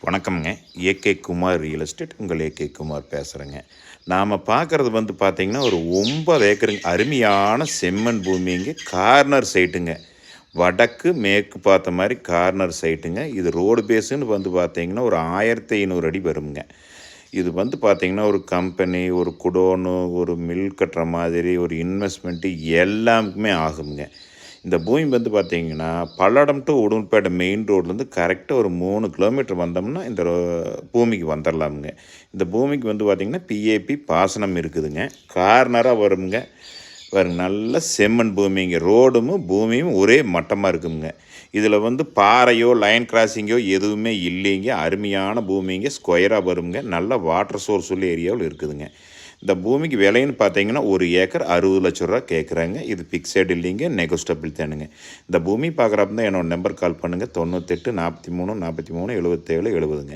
வணக்கம்ங்க. AK Kumar real estate. உங்கள் AK Kumar பேசுகிறேங்க. நாம் பார்க்குறது பார்த்தீங்கன்னா, ஒரு 9 ஏக்கருங்க. அருமையான செம்மண் பூமிங்க. கார்னர் சைட்டுங்க. வடக்கு மேற்கு பார்த்த மாதிரி கார்னர் சைட்டுங்க. இது ரோடு பேஸுன்னு பார்த்தீங்கன்னா, ஒரு 1500 அடி வருங்க. இது பார்த்தீங்கன்னா, ஒரு கம்பெனி, ஒரு குடோனு, ஒரு மில் கட்டுற மாதிரி, ஒரு இன்வெஸ்ட்மெண்ட்டு எல்லாமுக்குமே ஆகுங்க. இந்த பூமி பார்த்தீங்கன்னா, பல்லடம் டு உடுமல்பேட்டை மெயின் ரோட்லேருந்து கரெக்டாக ஒரு 3 கிலோமீட்டர் வந்தோம்னா இந்த பூமிக்கு வந்துடலாமுங்க. இந்த பூமிக்கு பார்த்தீங்கன்னா, பிஏபி பாசனம் இருக்குதுங்க. கார்னராக வருங்க. பாருங்க, நல்ல செம்மண் பூமிங்க. ரோடும் பூமியும் ஒரே மட்டமாக இருக்குங்க. இதில் பாறையோ லைன் கிராசிங்கோ எதுவுமே இல்லைங்க. அருமையான பூமிங்க. ஸ்கொயராக வருங்க. நல்ல வாட்டர் சோர்ஸ் உள்ள ஏரியாவில் இருக்குதுங்க. இந்த பூமிக்கு விலைன்னு பார்த்தீங்கன்னா, 1 ஏக்கர் 60 லட்ச ரூபா கேட்குறாங்க. இது ஃபிக்ஸட் இல்லைங்க, நெகோஸ்டபிள் தானுங்க. இந்த பூமி பார்க்குறப்ப தான் என்னோடய நம்பர் கால் பண்ணுங்கள். 98 43 43 77 70ங்க.